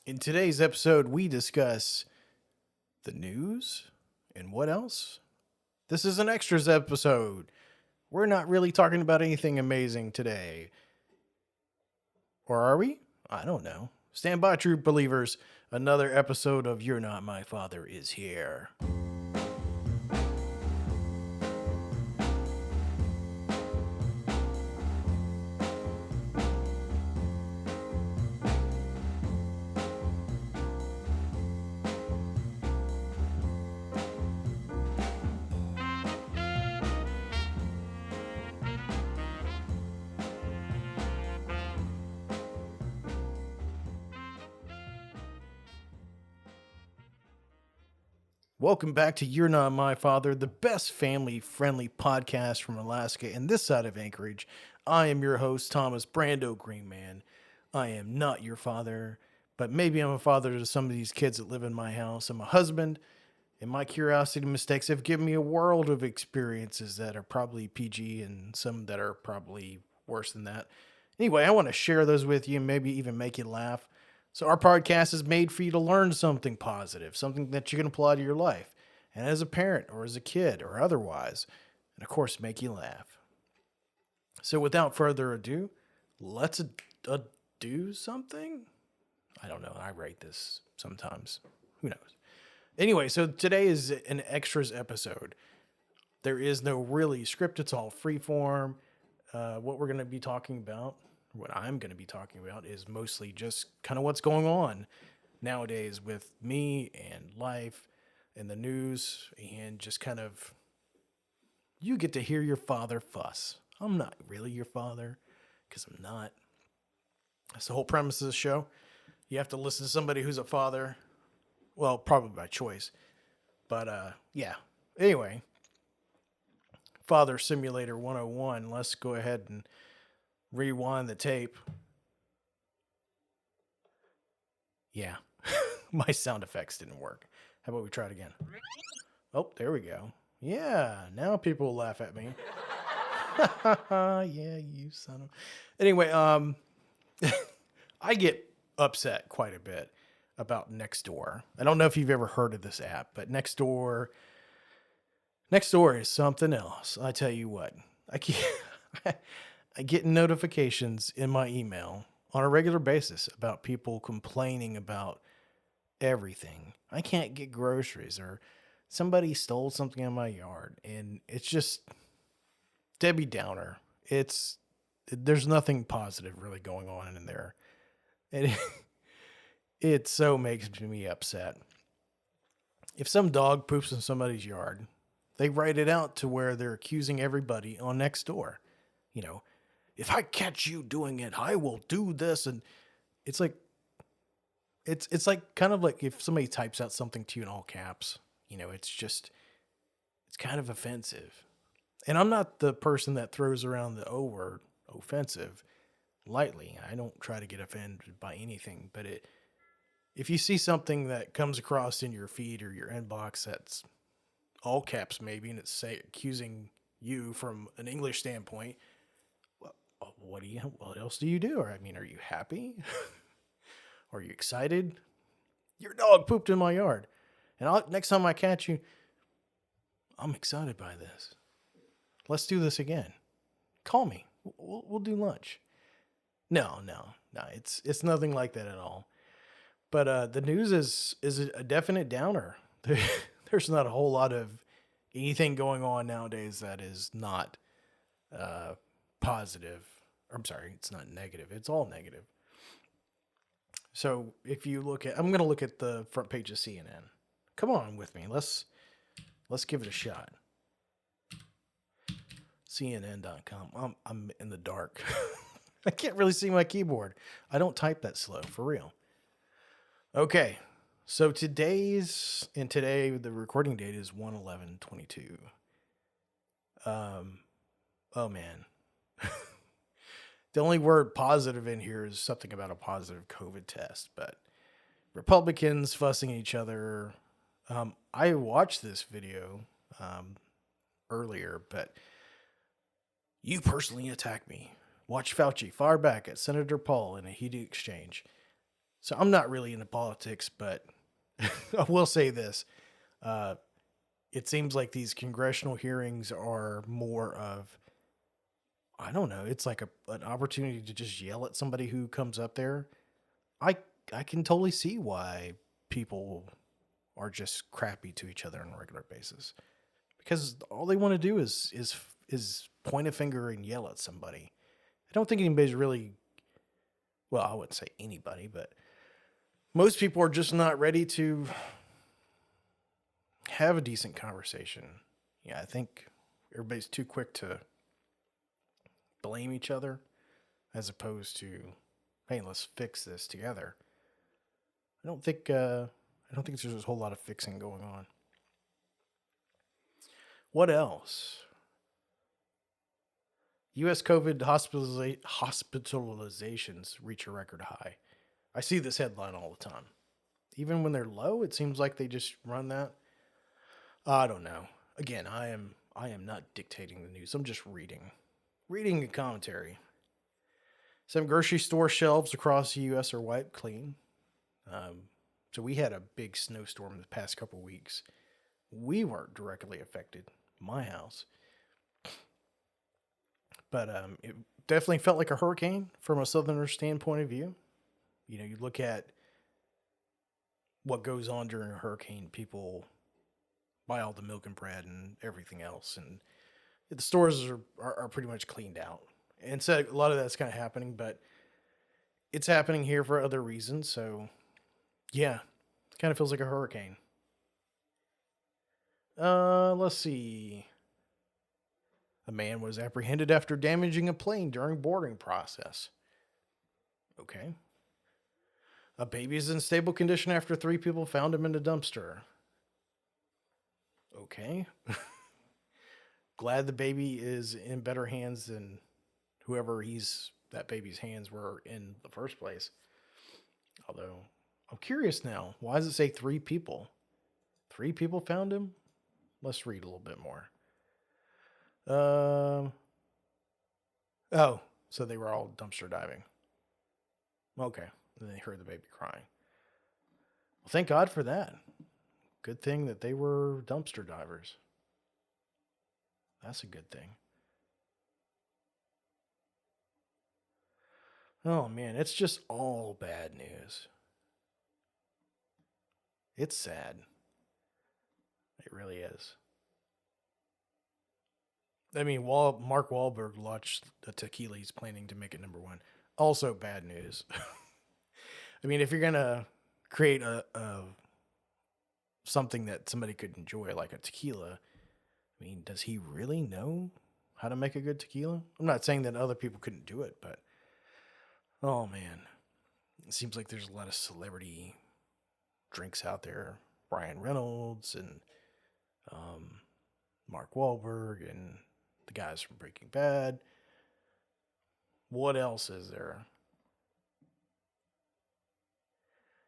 In today's episode, we discuss the news and what else? This is an extras episode. We're not really talking about anything amazing today. Or are we? I don't know. Stand by, true believers. Another episode of You're Not My Father is here. Welcome back to You're Not My Father, the best family-friendly podcast from Alaska and this side of Anchorage. I am your host, Thomas Brando Greenman. I am not your father, but maybe I'm a father to some of these kids that live in my house. I'm a husband, and my curiosity and mistakes have given me a world of experiences that are probably PG and some that are probably worse than that. Anyway, I want to share those with you and maybe even make you laugh. So our podcast is made for you to learn something positive, something that you can apply to your life, and as a parent or as a kid or otherwise, and of course, make you laugh. So without further ado, let's do something. I don't know. I write this sometimes. Who knows? Anyway, so today is an extras episode. There is no really script. It's all free form. What we're going to be talking about, what I'm going to be talking about, is mostly just kind of what's going on nowadays with me and life and the news, and just kind of, you get to hear your father fuss. I'm not really your father, because I'm not. That's the whole premise of the show. You have to listen to somebody who's a father. Well, probably by choice. But, yeah. Anyway, Father Simulator 101. Let's go ahead and rewind the tape. Yeah, my sound effects didn't work. How about we try it again? Oh, there we go. Yeah, now people will laugh at me. Yeah, you son of... Anyway, I get upset quite a bit about Nextdoor. I don't know if you've ever heard of this app, but Nextdoor is something else. I tell you what, I get notifications in my email on a regular basis about people complaining about everything. I can't get groceries, or somebody stole something in my yard, and it's just Debbie Downer. There's nothing positive really going on in there. And it so makes me upset. If some dog poops in somebody's yard, they write it out to where they're accusing everybody on Nextdoor. You know, if I catch you doing it, I will do this. And it's like, it's like kind of like if somebody types out something to you in all caps, it's kind of offensive. And I'm not the person that throws around the O word, offensive, lightly. I don't try to get offended by anything, but if you see something that comes across in your feed or your inbox that's all caps maybe, and it's accusing you from an English standpoint, what else do you do? Or, are you happy? Are you excited? Your dog pooped in my yard. And next time I catch you, I'm excited by this. Let's do this again. Call me. We'll do lunch. No. It's nothing like that at all. But the news is a definite downer. There's not a whole lot of anything going on nowadays that is not positive. I'm sorry, it's not negative. It's all negative. So if you I'm going to look at the front page of CNN. Come on with me. Let's give it a shot. CNN.com. I'm in the dark. I can't really see my keyboard. I don't type that slow, for real. Okay. So today the recording date is 1/11/22. Oh man. The only word positive in here is something about a positive COVID test, but Republicans fussing at each other. I watched this video earlier, but you personally attacked me. Watch Fauci fire back at Senator Paul in a heated exchange. So I'm not really into politics, but I will say this. Uh, it seems like these congressional hearings are more of, I don't know, it's like an opportunity to just yell at somebody who comes up there. I I can totally see why people are just crappy to each other on a regular basis, because all they want to do is point a finger and yell at somebody. I don't think anybody's really, well, I wouldn't say anybody, but most people are just not ready to have a decent conversation. Yeah, I think everybody's too quick to blame each other as opposed to, hey, let's fix this together. I don't think there's a whole lot of fixing going on. What else? U.S. COVID hospitalizations reach a record high. I see this headline all the time. Even when they're low, it seems like they just run that. I don't know. Again, I am not dictating the news. I'm just reading a commentary. Some grocery store shelves across the U.S. are wiped clean. So we had a big snowstorm the past couple weeks. We weren't directly affected. My house. But it definitely felt like a hurricane from a southerner standpoint of view. You know, you look at what goes on during a hurricane, people buy all the milk and bread and everything else, and the stores are pretty much cleaned out. And so a lot of that's kind of happening, but it's happening here for other reasons. So yeah, it kind of feels like a hurricane. Let's see. A man was apprehended after damaging a plane during boarding process. Okay. A baby is in stable condition after three people found him in a dumpster. Okay. Glad the baby is in better hands than whoever that baby's hands were in the first place. Although I'm curious now, why does it say three people? Three people found him? Let's read a little bit more. Oh, so they were all dumpster diving. Okay. And they heard the baby crying. Well, thank God for that. Good thing that they were dumpster divers. That's a good thing. Oh man, it's just all bad news. It's sad. It really is. I mean, Mark Wahlberg launched a tequila he's planning to make it number one. Also bad news. I mean, if you're gonna create a something that somebody could enjoy, like a tequila, I mean, does he really know how to make a good tequila? I'm not saying that other people couldn't do it, but oh man, it seems like there's a lot of celebrity drinks out there. Ryan Reynolds and Mark Wahlberg and the guys from Breaking Bad. What else is there?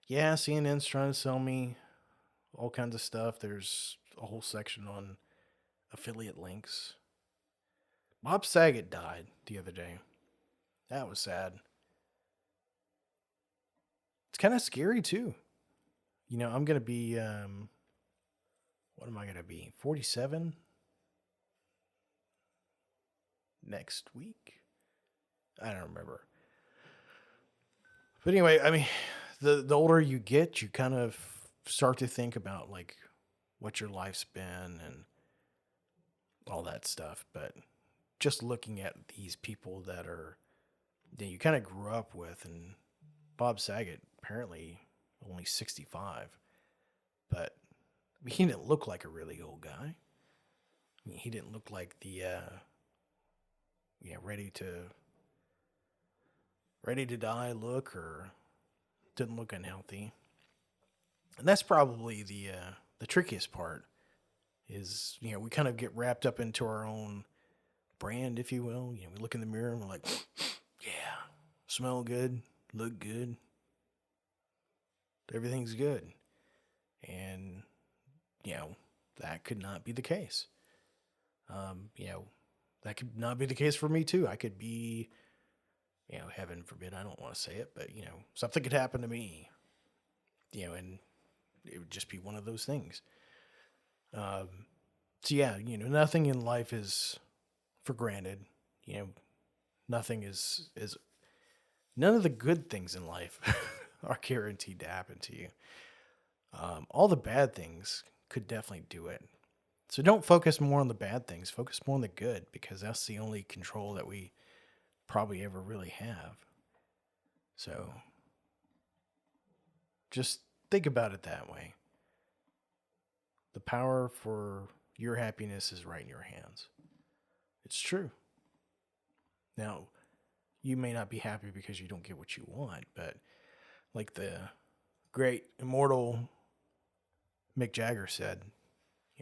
Yeah, CNN's trying to sell me all kinds of stuff. There's a whole section on affiliate links. Bob Saget died the other day. That was sad. It's kind of scary too. You know, I'm going to be, what am I going to be? 47 next week? I don't remember. But anyway, I mean, the older you get, you kind of start to think about like what your life's been and all that stuff. But just looking at these people that you kind of grew up with, and Bob Saget apparently only 65, but I mean, he didn't look like a really old guy. I mean, he didn't look like the ready to die look, or didn't look unhealthy. And that's probably the trickiest part is, you know, we kind of get wrapped up into our own brand, if you will. You know, we look in the mirror and we're like, yeah, smell good, look good, everything's good. And, you know, that could not be the case. You know, that could not be the case for me too. I could be, you know, heaven forbid, I don't want to say it, but, something could happen to me, and it would just be one of those things. Um, so yeah, nothing in life is for granted. You know, nothing is none of the good things in life are guaranteed to happen to you. All the bad things could definitely do it. So don't focus more on the bad things. Focus more on the good because that's the only control that we probably ever really have. So just think about it that way. The power for your happiness is right in your hands. It's true. Now, you may not be happy because you don't get what you want, but like the great immortal Mick Jagger said,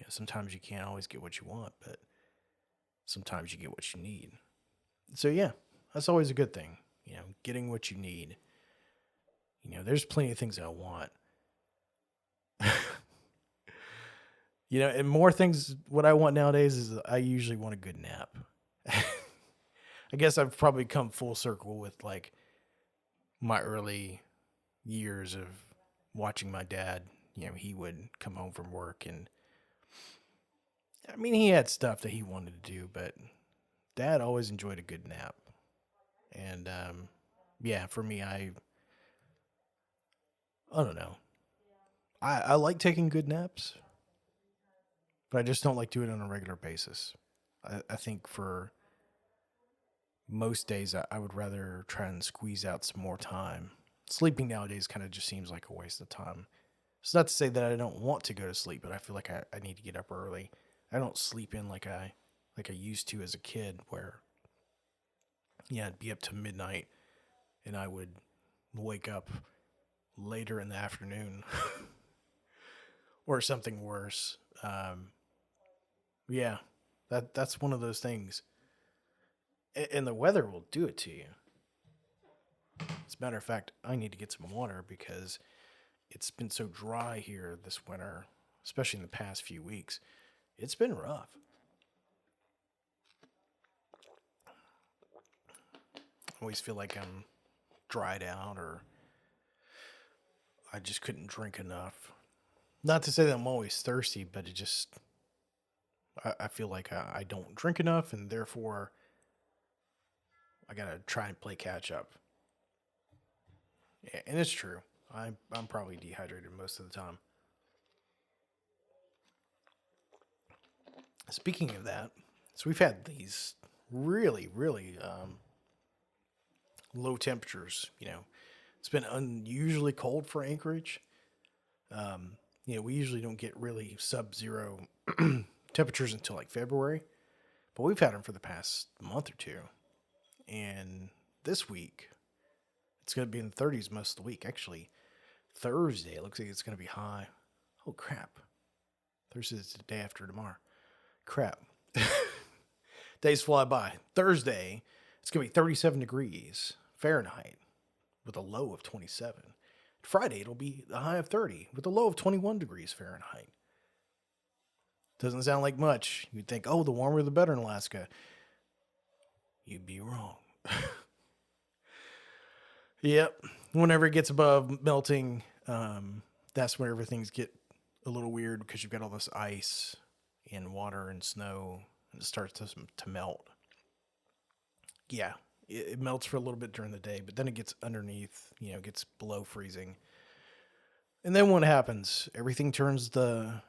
sometimes you can't always get what you want, but sometimes you get what you need. So yeah, that's always a good thing, getting what you need. There's plenty of things that I want. And more things, what I want nowadays is I usually want a good nap. I guess I've probably come full circle with like my early years of watching my dad. He would come home from work and I mean, he had stuff that he wanted to do, but dad always enjoyed a good nap. And yeah, for me, I don't know. I like taking good naps, but I just don't like doing it on a regular basis. I think for most days, I would rather try and squeeze out some more time. Sleeping nowadays kind of just seems like a waste of time. It's not to say that I don't want to go to sleep, but I feel like I need to get up early. I don't sleep in like I used to as a kid, where I'd be up to midnight and I would wake up later in the afternoon or something worse. Yeah, that's one of those things, and the weather will do it to you. As a matter of fact, I need to get some water because it's been so dry here this winter, especially in the past few weeks. It's been rough. I always feel like I'm dried out or I just couldn't drink enough. Not to say that I'm always thirsty, but I feel like I don't drink enough and therefore I gotta try and play catch up. Yeah, and it's true. I'm probably dehydrated most of the time. Speaking of that, so we've had these really, really low temperatures. It's been unusually cold for Anchorage. We usually don't get really sub-zero temperatures until like February, but we've had them for the past month or two. And this week, it's going to be in the 30s most of the week. Actually, Thursday, it looks like it's going to be high. Oh, crap. Thursday's the day after tomorrow. Crap. Days fly by. Thursday, it's going to be 37 degrees Fahrenheit with a low of 27. Friday, it'll be a high of 30 with a low of 21 degrees Fahrenheit. Doesn't sound like much. You'd think, oh, the warmer the better in Alaska. You'd be wrong. Yep. Whenever it gets above melting, that's whenever things get a little weird because you've got all this ice and water and snow and it starts to melt. Yeah, it melts for a little bit during the day, but then it gets underneath, it gets below freezing. And then what happens? Everything turns to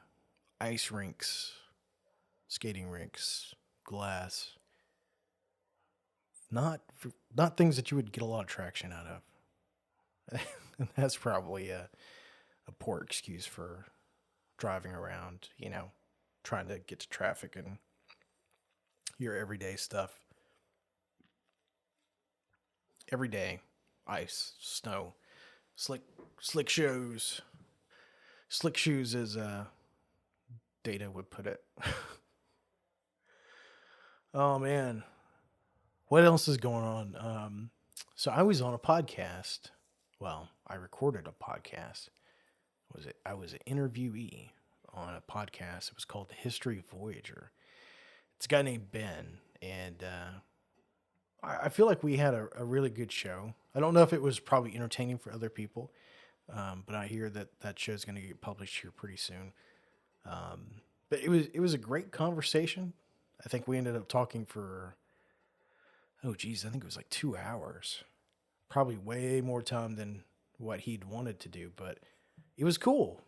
ice rinks, skating rinks, glass. Not things that you would get a lot of traction out of. And that's probably a poor excuse for driving around, trying to get to traffic and your everyday stuff. Every day, ice, snow, slick shoes. Slick shoes, as Data would put it. Oh man, what else is going on? So I was on a podcast. Well, I recorded a podcast. I was an interviewee on a podcast. It was called The History of Voyager. It's a guy named Ben, and I feel like we had a really good show. I don't know if it was probably entertaining for other people, but I hear that that show's going to get published here pretty soon. But it was a great conversation. I think we ended up talking for, oh geez, I think it was like 2 hours. Probably way more time than what he'd wanted to do, but it was cool.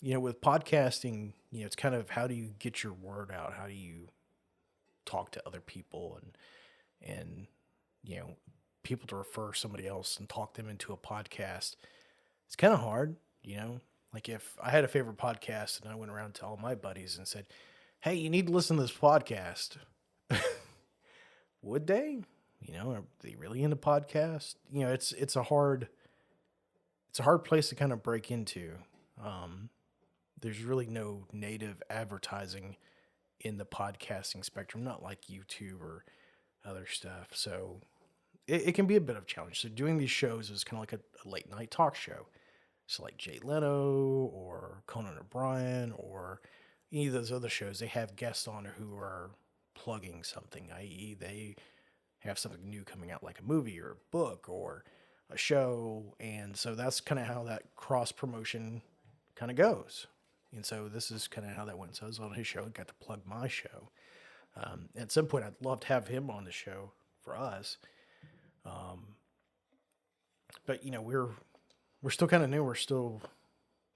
With podcasting, it's kind of how do you get your word out? How do you talk to other people and you know people to refer somebody else and talk them into a podcast? It's kind of hard, like if I had a favorite podcast and I went around to all my buddies and said, hey, you need to listen to this podcast. Would they? Are they really into podcasts? It's a hard place to kind of break into. um, there's really no native advertising in the podcasting spectrum, not like YouTube or other stuff. So it can be a bit of a challenge. So doing these shows is kind of like a late night talk show. So like Jay Leno or Conan O'Brien or any of those other shows, they have guests on who are plugging something, i.e., they have something new coming out, like a movie or a book or a show. And so that's kind of how that cross promotion kind of goes. And so this is kind of how that went. So I was on his show, got to plug my show. At some point, I'd love to have him on the show for us. But we're still kind of new. We're still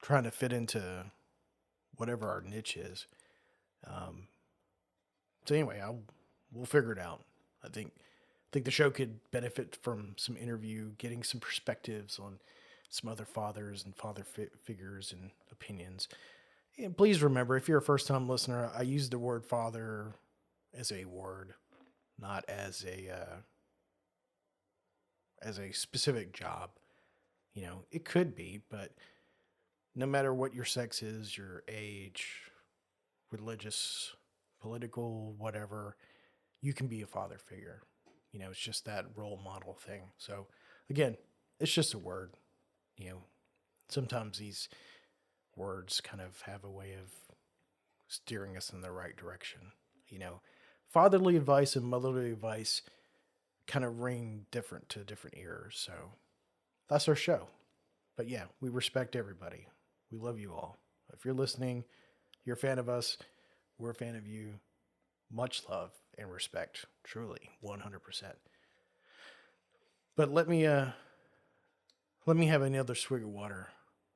trying to fit into whatever our niche is. So anyway, we'll figure it out. I think the show could benefit from some interview, getting some perspectives on some other fathers and father figures and opinions. And please remember, if you're a first time listener, I use the word father as a word, not as a specific job. It could be, but no matter what your sex is, your age, religious, political, whatever, you can be a father figure. It's just that role model thing. So again, it's just a word. You know, Sometimes these words kind of have a way of steering us in the right direction. You know, Fatherly advice and motherly advice kind of ring different to different ears. So that's our show. But yeah, we respect everybody. We love you all. If you're listening, you're a fan of us, we're a fan of you. Much love and respect, truly, 100%. But let me have another swig of water.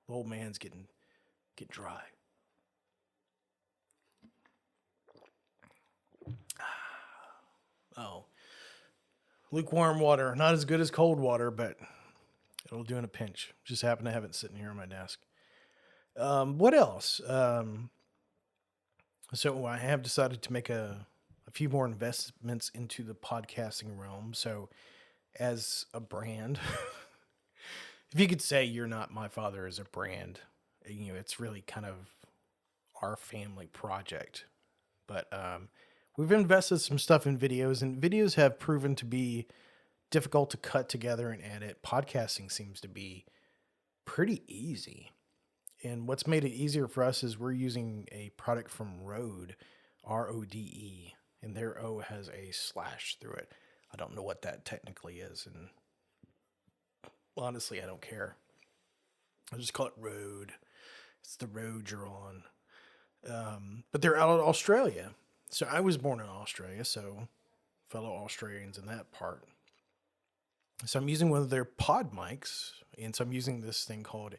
The old man's getting dry. Oh, lukewarm water, not as good as cold water, but it'll do in a pinch. Just happen to have it sitting here on my desk. What else? So I have decided to make a few more investments into the podcasting realm. So as a brand, if you could say You're Not My Father as a brand, it's really kind of our family project. But we've invested some stuff in videos, and videos have proven to be difficult to cut together and edit. Podcasting seems to be pretty easy. And what's made it easier for us is we're using a product from Rode, Rode, and their O has a slash through it. I don't know what that technically is, and honestly, I don't care. I'll just call it Rode. It's the road you're on. But they're out of Australia. So I was born in Australia, so fellow Australians in that part. So I'm using one of their pod mics, and so I'm using this thing called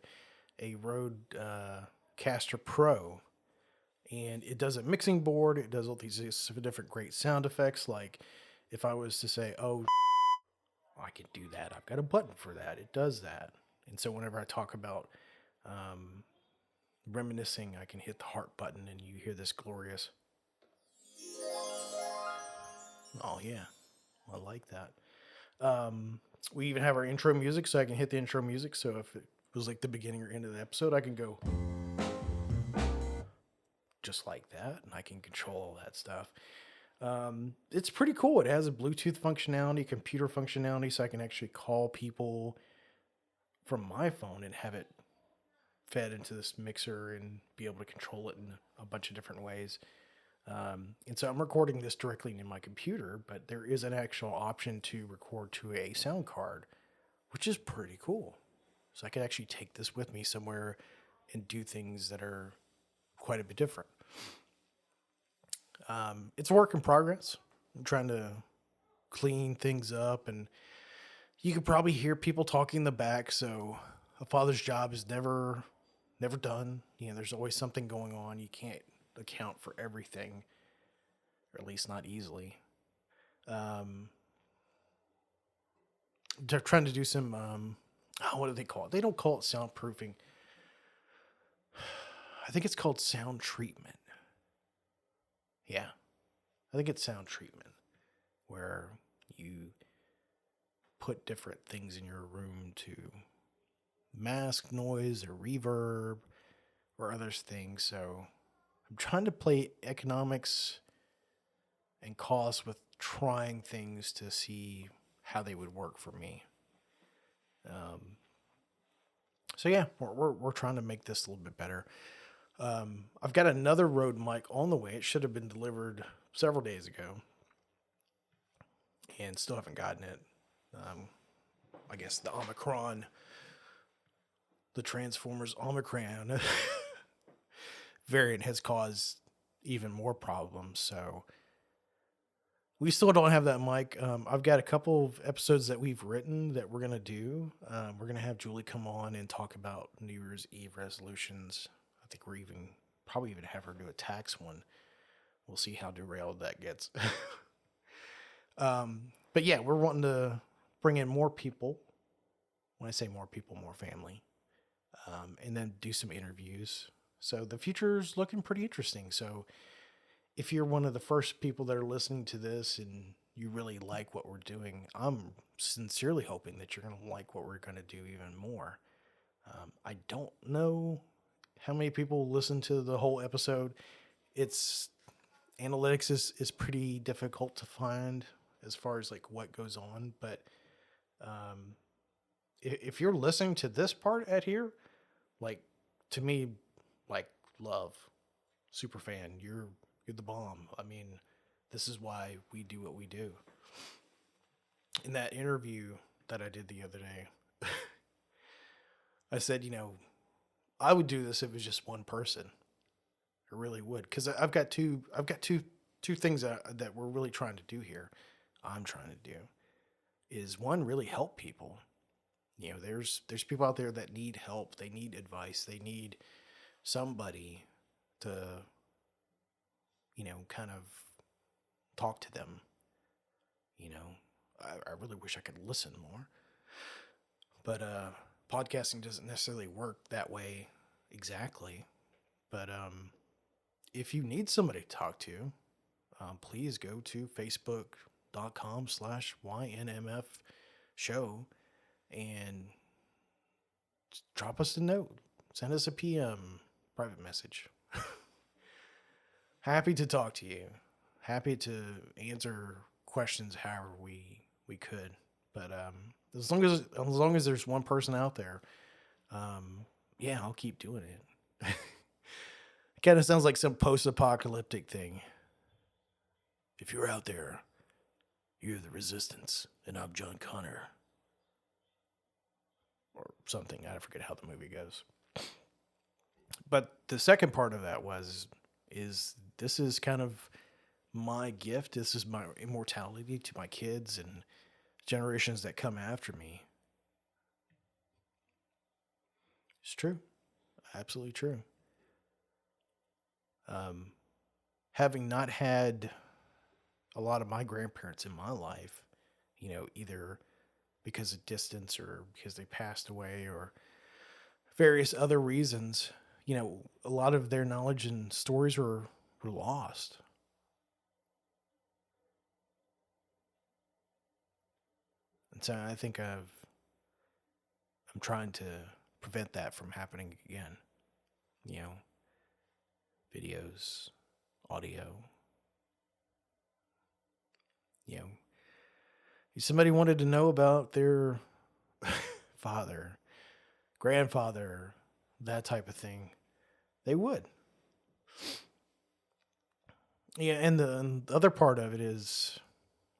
a Rode Caster Pro. And it does a mixing board. It does all these different great sound effects. Like if I was to say, oh, I can do that. I've got a button for that. It does that. And so whenever I talk about reminiscing, I can hit the heart button and you hear this glorious. Oh, yeah. I like that. We even have our intro music, so I can hit the intro music. So if it was like the beginning or end of the episode, I can go just like that, and I can control all that stuff. It's pretty cool. It has a Bluetooth functionality, computer functionality, so I can actually call people from my phone and have it fed into this mixer and be able to control it in a bunch of different ways. And so I'm recording this directly in my computer, but there is an actual option to record to a sound card, which is pretty cool. So I could actually take this with me somewhere and do things that are quite a bit different. It's a work in progress. I'm trying to clean things up, and you could probably hear people talking in the back. So a father's job is never done. There's always something going on. You can't account for everything, or at least not easily. They're trying to do some, what do they call it? They don't call it soundproofing. I think it's called sound treatment. Yeah, I think it's sound treatment, where you put different things in your room to mask noise or reverb or other things. So I'm trying to play economics and costs with trying things to see how they would work for me. So yeah, we're trying to make this a little bit better. I've got another Rode mic on the way. It should have been delivered several days ago, and still haven't gotten it. I guess the Transformers Omicron variant has caused even more problems. So we still don't have that mic. I've got a couple of episodes that we've written that we're going to do. We're going to have Julie come on and talk about New Year's Eve resolutions. I think probably even have her do a tax one. We'll see how derailed that gets. But yeah, we're wanting to bring in more people. When I say more people, more family. And then do some interviews. So the future's looking pretty interesting. So if you're one of the first people that are listening to this and you really like what we're doing, I'm sincerely hoping that you're going to like what we're going to do even more. I don't know how many people listen to the whole episode. Analytics is pretty difficult to find as far as like what goes on. But if you're listening to this part at here, like, to me, like, love, super fan, you're the bomb. I mean, this is why we do what we do. In that interview that I did the other day, I said, I would do this if it was just one person. I really would, because I've got two things that we're really trying to do here. I'm trying to do is, one, really help people. There's people out there that need help. They need advice. They need somebody to, kind of talk to them. I really wish I could listen more. But podcasting doesn't necessarily work that way exactly. But if you need somebody to talk to, please go to facebook.com/YNMF show and drop us a note. Send us a PM, private message. Happy to talk to you. Happy to answer questions however we could. But as long as there's one person out there, yeah, I'll keep doing it. It kind of sounds like some post-apocalyptic thing. If you're out there, you're the Resistance, and I'm John Connor. Or something. I forget how the movie goes. But the second part of that is this is kind of my gift. This is my immortality to my kids and generations that come after me. It's true. Absolutely true. Having not had a lot of my grandparents in my life, either because of distance or because they passed away or various other reasons, a lot of their knowledge and stories were lost. And so I think I'm trying to prevent that from happening again. Videos, audio. If somebody wanted to know about their father, grandfather, that type of thing, they would. Yeah, and the other part of it is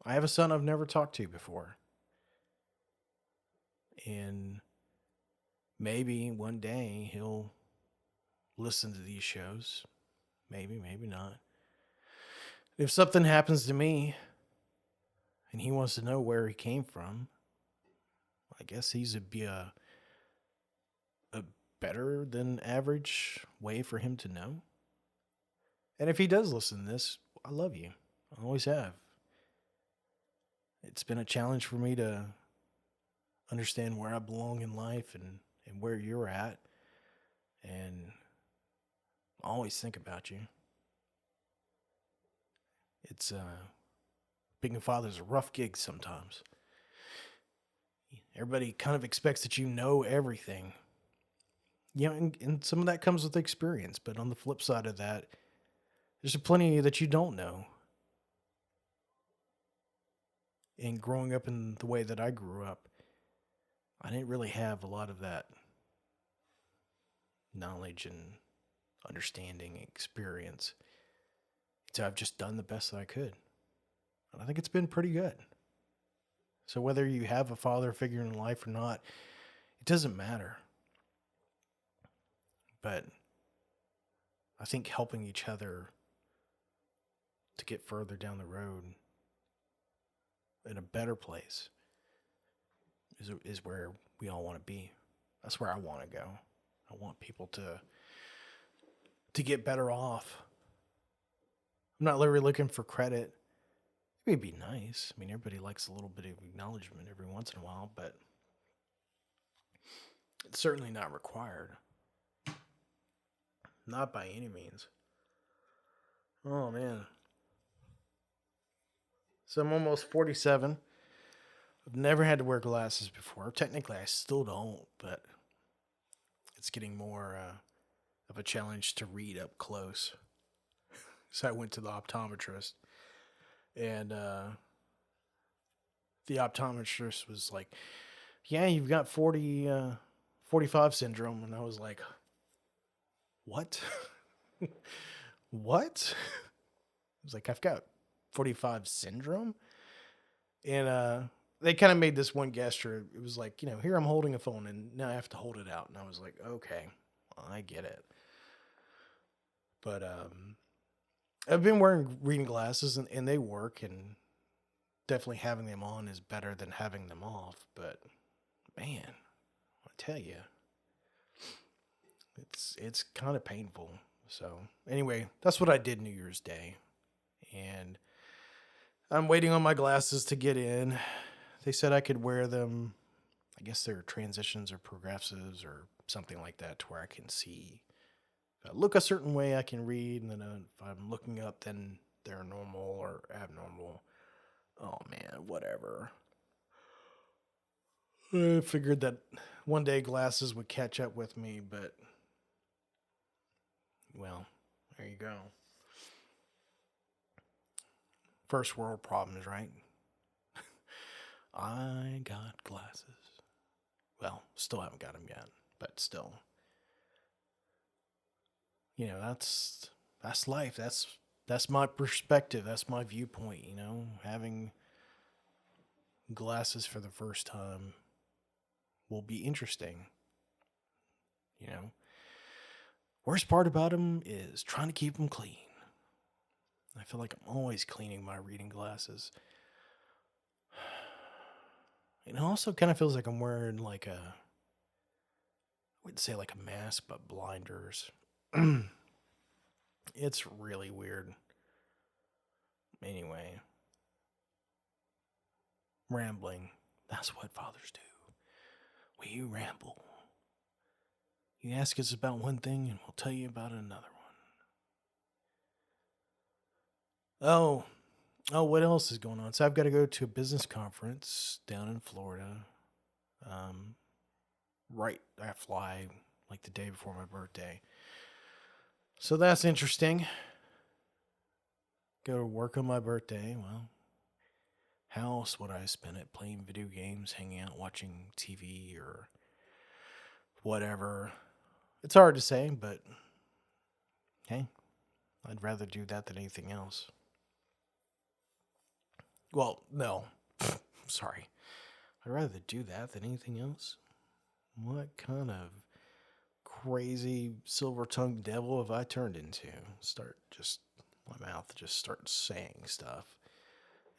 I have a son I've never talked to before. And maybe one day he'll listen to these shows. Maybe, maybe not. If something happens to me and he wants to know where he came from, I guess be a better than average way for him to know. And if he does listen to this, I love you. I always have. It's been a challenge for me to understand where I belong in life and where you're at. And I always think about you. It's being a father is a rough gig sometimes. Everybody kind of expects that you know everything. You know, and some of that comes with experience, but on the flip side of that, there's plenty that you don't know. And growing up in the way that I grew up, I didn't really have a lot of that knowledge and understanding experience. So I've just done the best that I could. And I think it's been pretty good. So whether you have a father figure in life or not, it doesn't matter. But I think helping each other to get further down the road in a better place is where we all want to be. That's where I want to go. I want people to get better off. I'm not literally looking for credit. It'd be nice. I mean, everybody likes a little bit of acknowledgement every once in a while, but it's certainly not required. Not by any means. Oh, man. So I'm almost 47. I've never had to wear glasses before. Technically, I still don't, but it's getting more of a challenge to read up close. So I went to the optometrist, and the optometrist was like, "Yeah, you've got 45 syndrome," and I was like, "What? What?" I was like, "I've got 45 syndrome," and they kind of made this one gesture. It was like, here I'm holding a phone, and now I have to hold it out, and I was like, "Okay, I get it." But I've been wearing reading glasses, and they work, and definitely having them on is better than having them off. But man, I tell you, it's kind of painful. So anyway, that's what I did New Year's Day, and I'm waiting on my glasses to get in. They said I could wear them. I guess they're transitions or progressives or something like that, to where I can see. If I look a certain way, I can read, and then if I'm looking up, then they're normal or abnormal. Oh man, whatever. I figured that one day glasses would catch up with me, but well, there you go. First world problems, right? I got glasses. Well, still haven't got them yet, but still. That's life. That's my perspective. That's my viewpoint, having glasses for the first time will be interesting, you know. Worst part about them is trying to keep them clean. I feel like I'm always cleaning my reading glasses. It also kind of feels like I'm wearing like I wouldn't say like a mask, but blinders. It's really weird. Anyway, rambling. That's what fathers do. We ramble. You ask us about one thing and we'll tell you about another one. What else is going on? So I've got to go to a business conference down in Florida. Right, I fly like the day before my birthday. So that's interesting. Go to work on my birthday. Well, how else would I spend it? Playing video games, hanging out, watching TV, or whatever. It's hard to say, but hey, I'd rather do that than anything else. Well, no. Sorry. I'd rather do that than anything else. What kind of crazy silver-tongued devil have I turned into? My mouth just starts saying stuff.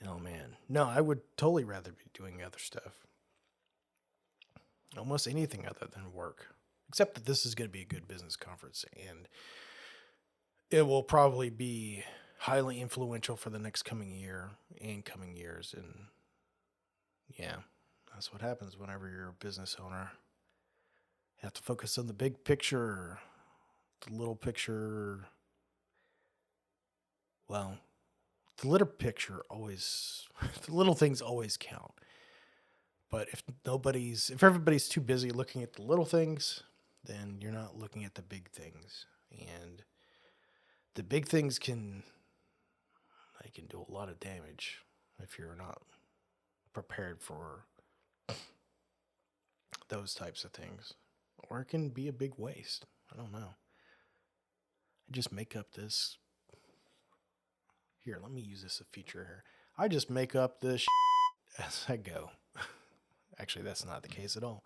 Oh man. No, I would totally rather be doing other stuff. Almost anything other than work. Except that this is going to be a good business conference, and it will probably be highly influential for the next coming year and coming years. And yeah, that's what happens whenever you're a business owner. You have to focus on the big picture, the little picture. Well, the little picture always, the little things always count. But if everybody's too busy looking at the little things, then you're not looking at the big things. And the big things can do a lot of damage if you're not prepared for those types of things. Or it can be a big waste. I don't know. I just make up this. Here, let me use this as a feature here. I just make up this as I go. Actually, that's not the case at all.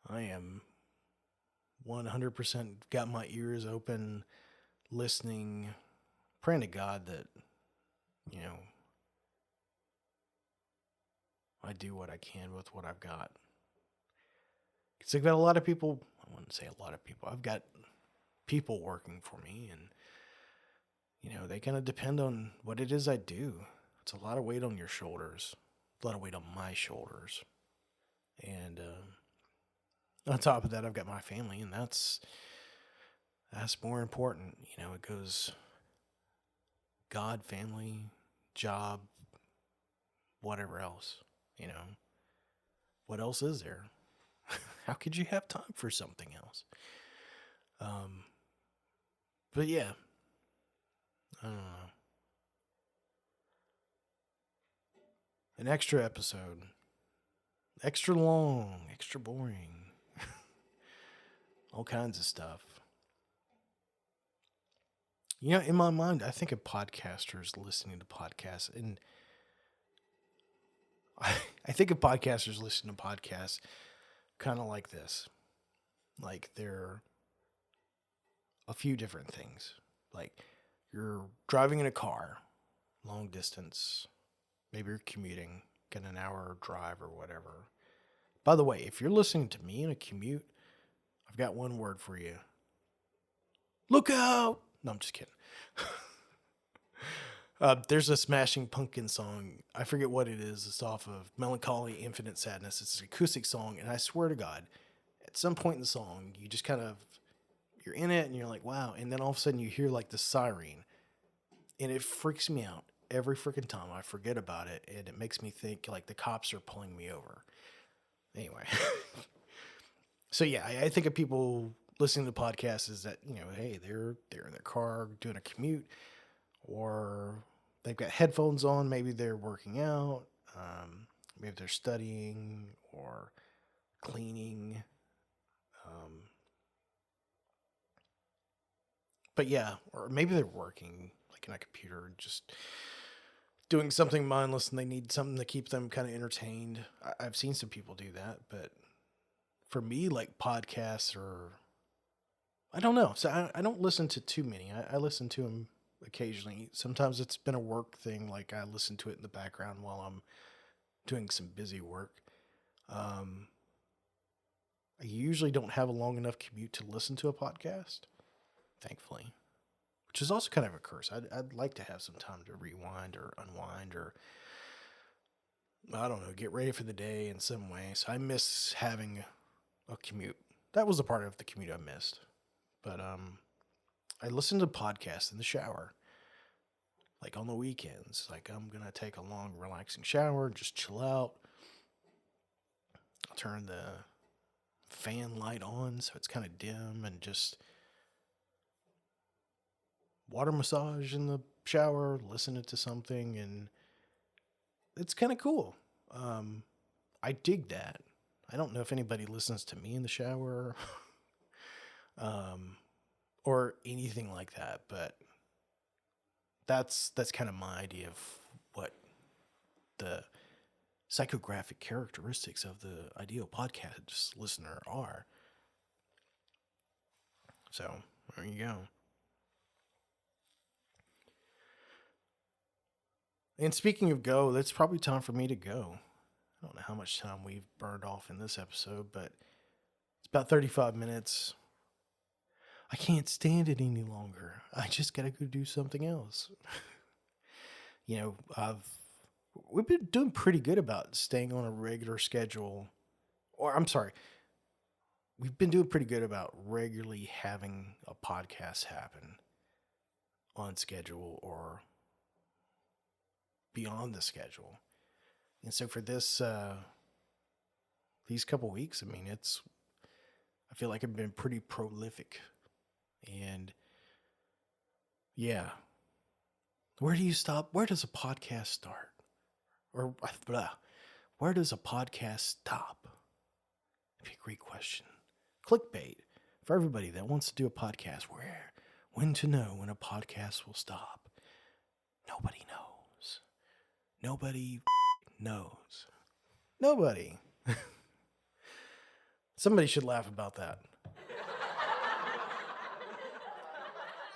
I am 100% got my ears open, listening, praying to God that, I do what I can with what I've got. Because I've got a lot of people, I wouldn't say a lot of people, I've got people working for me, and, they kind of depend on what it is I do. It's a lot of weight on your shoulders, a lot of weight on my shoulders. And on top of that, I've got my family, and that's more important. It goes God, family, job, whatever else. What else is there? How could you have time for something else? But yeah, I don't know. An extra episode. Extra long, extra boring. All kinds of stuff. In my mind, I think of podcasters listening to podcasts, and I think of podcasters listening to podcasts kind of like this. Like they're a few different things. Like you're driving in a car, long distance, maybe you're commuting, get an hour drive or whatever. By the way, if you're listening to me in a commute, I've got one word for you. Look out! No, I'm just kidding. There's a Smashing Pumpkins song. I forget what it is. It's off of Melancholy Infinite Sadness. It's an acoustic song, and I swear to God, at some point in the song, you just you're in it, and you're like, wow. And then all of a sudden, you hear like the siren, and it freaks me out every freaking time. I forget about it, and it makes me think like the cops are pulling me over. Anyway. So yeah, I think of people listening to podcasts is that, hey, they're in their car doing a commute, or they've got headphones on. Maybe they're working out. Maybe they're studying or cleaning. But yeah, or maybe they're working like in a computer, just doing something mindless, and they need something to keep them kind of entertained. I've seen some people do that, but for me, like podcasts I don't know. So I don't listen to too many. I listen to them occasionally. Sometimes it's been a work thing. Like I listen to it in the background while I'm doing some busy work. I usually don't have a long enough commute to listen to a podcast, thankfully, which is also kind of a curse. I'd like to have some time to rewind or unwind or, I don't know, get ready for the day in some way. So I miss having a commute. That was a part of the commute I missed. But I listen to podcasts in the shower, like on the weekends. Like I'm going to take a long, relaxing shower, just chill out. I'll turn the fan light on so it's kind of dim, and just water massage in the shower, listening to something, and it's kind of cool. I dig that. I don't know if anybody listens to me in the shower or anything like that, but that's kind of my idea of what the psychographic characteristics of the ideal podcast listener are. So there you go. And speaking of go, it's probably time for me to go. I don't know how much time we've burned off in this episode, but it's about 35 minutes. I can't stand it any longer. I just gotta go do something else. We've been doing pretty good about staying on a regular schedule. We've been doing pretty good about regularly having a podcast happen on schedule or beyond the schedule. And so for these couple weeks, I feel like I've been pretty prolific. And yeah, where do you stop? Where does a podcast start? Or where does a podcast stop? That'd be a great question. Clickbait for everybody that wants to do a podcast. When to know when a podcast will stop? Nobody knows. Nobody knows. Nobody. Somebody should laugh about that.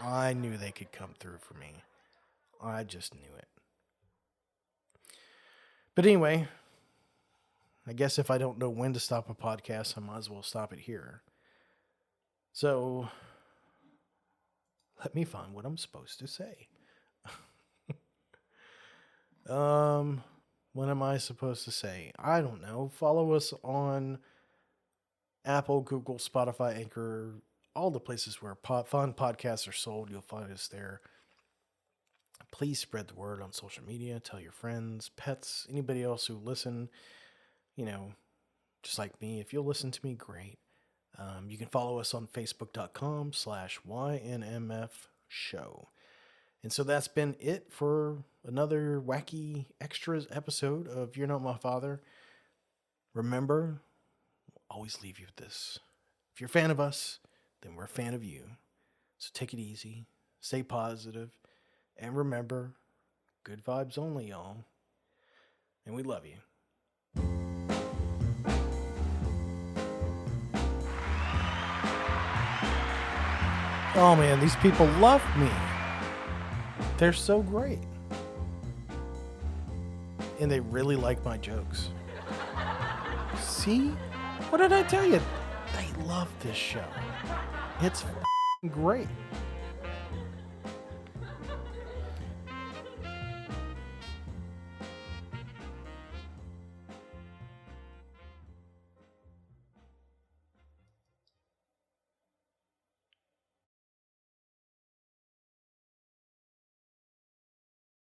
I knew they could come through for me. I just knew it. But anyway, I guess if I don't know when to stop a podcast, I might as well stop it here. So, let me find what I'm supposed to say. What am I supposed to say? I don't know. Follow us on Apple, Google, Spotify, Anchor, all the places where fun podcasts are sold. You'll find us there. Please spread the word on social media. Tell your friends, pets, anybody else who listen. Just like me. If you'll listen to me, great. You can follow us on Facebook.com/YNMF show. And so that's been it for another wacky extras episode of You're Not My Father. Remember, always leave you with this. If you're a fan of us, then we're a fan of you. So take it easy, stay positive, and remember, good vibes only, y'all. And we love you. Oh man, these people love me. They're so great. And they really like my jokes. See? What did I tell you? They love this show. It's great.